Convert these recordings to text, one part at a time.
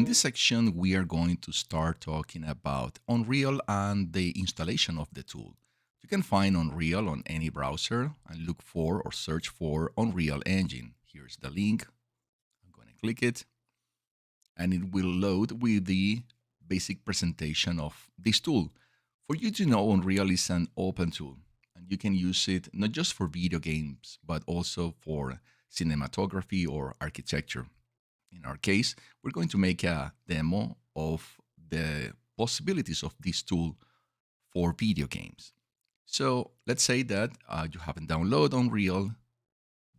this section, we are going to start talking about Unreal and the installation of the tool. You can find Unreal on any browser and look for or search for Unreal Engine. Here's the link. I'm going to click it and it will load with the basic presentation of this tool. For you to know, Unreal is an open tool and you can use it not just for video games, but also for cinematography or architecture. In our case, we're going to make a demo of the possibilities of this tool for video games. So let's say that you haven't downloaded Unreal.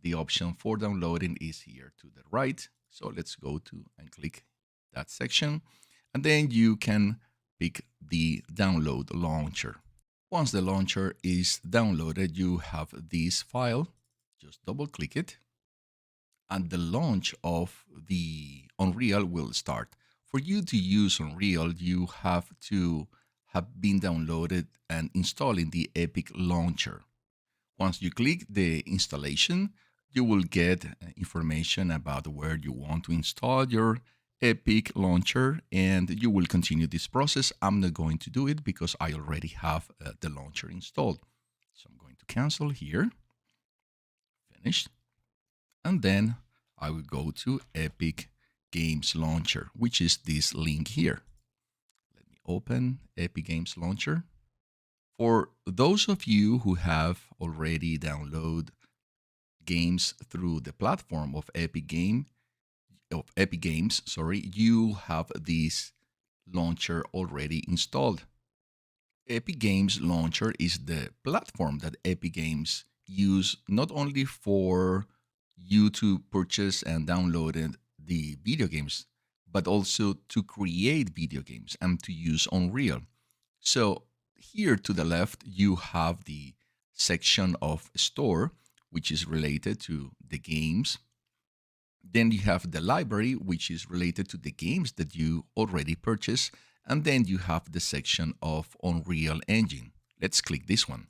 The option for downloading is here to the right. So let's go to and click that section. And then you can pick the download launcher. Once the launcher is downloaded, you have this file. Just double click it and the launch of the Unreal will start. For you to use Unreal, you have to have been downloaded and installing the Epic Launcher. Once you click the installation, you will get information about where you want to install your Epic Launcher, and you will continue this process. I'm not going to do it because I already have the launcher installed. So I'm going to cancel here, finished. And then I will go to Epic Games Launcher, which is this link here. Let me open Epic Games Launcher. For those of you who have already downloaded games through the platform of Epic Games, you have this launcher already installed. Epic Games Launcher is the platform that Epic Games use not only for you to purchase and download the video games, but also to create video games and to use Unreal. So here to the left, you have the section of store, which is related to the games. Then you have the library, which is related to the games that you already purchased. And then you have the section of Unreal Engine. Let's click this one.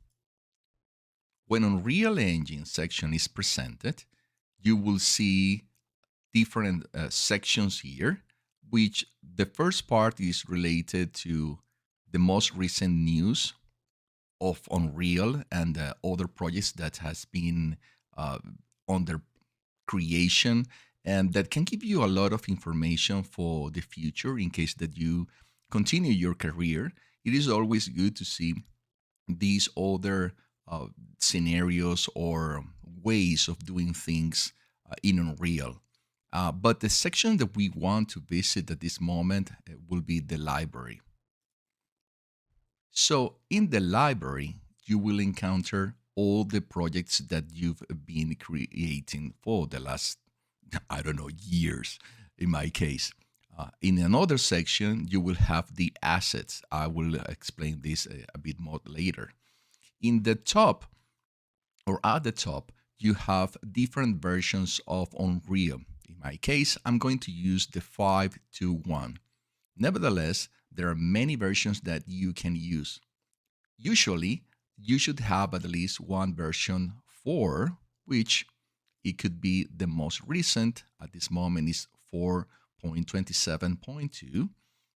When Unreal Engine section is presented, you will see different sections here, which the first part is related to the most recent news of Unreal and other projects that has been under creation, and that can give you a lot of information for the future in case that you continue your career. It is always good to see these other scenarios or ways of doing things in Unreal. But the section that we want to visit at this moment will be the library. So in the library, you will encounter all the projects that you've been creating for the last, I don't know, years in my case. In another section, you will have the assets. I will explain this a bit more later. In the top, or at the top, you have different versions of Unreal. In my case, I'm going to use the 5.2.1. Nevertheless, there are many versions that you can use. Usually, you should have at least one version 4, which it could be the most recent. At this moment is 4.27.2,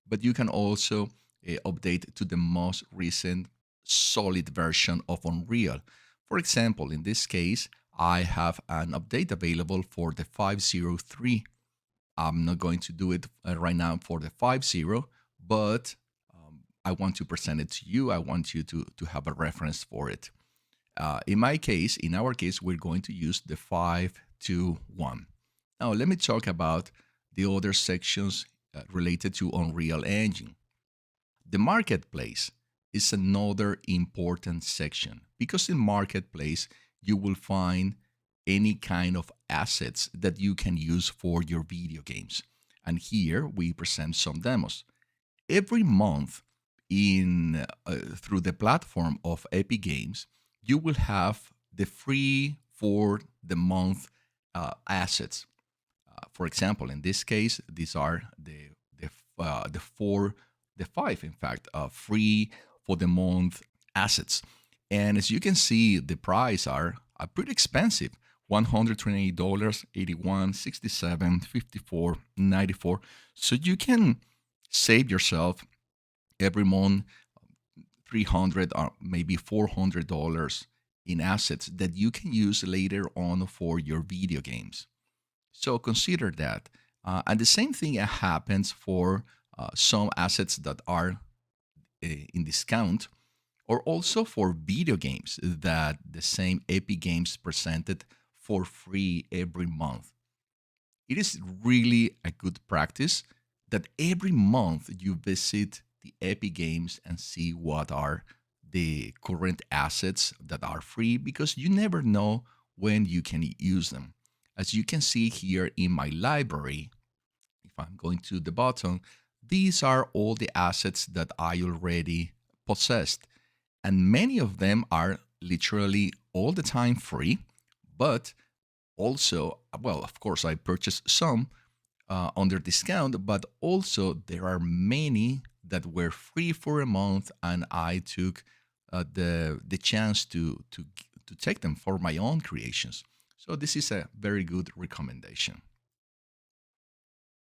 but you can also update to the most recent solid version of Unreal. For example, in this case, I have an update available for the 5.03. I'm not going to do it right now for the 5.0, but I want to present it to you. I want you to have a reference for it. In our case, we're going to use the 5.2.1. Now, let me talk about the other sections related to Unreal Engine. The marketplace is another important section because in marketplace, you will find any kind of assets that you can use for your video games. And here we present some demos. Every month in through the platform of Epic Games, you will have the free for the month assets. For example, in this case, these are the five, in fact, free for the month assets. And as you can see, the price are pretty expensive. $128, 81, 67, 54, 94. So you can save yourself every month 300 or maybe $400 in assets that you can use later on for your video games. So consider that. And the same thing happens for some assets that are in discount, or also for video games that the same Epic Games presented for free every month. It is really a good practice that every month you visit the Epic Games and see what are the current assets that are free, because you never know when you can use them. As you can see here in my library, if I'm going to the bottom, these are all the assets that I already possessed. And many of them are literally all the time free, but also, well, of course, I purchased some under discount, but also there are many that were free for a month, and I took the chance to take them for my own creations. So this is a very good recommendation.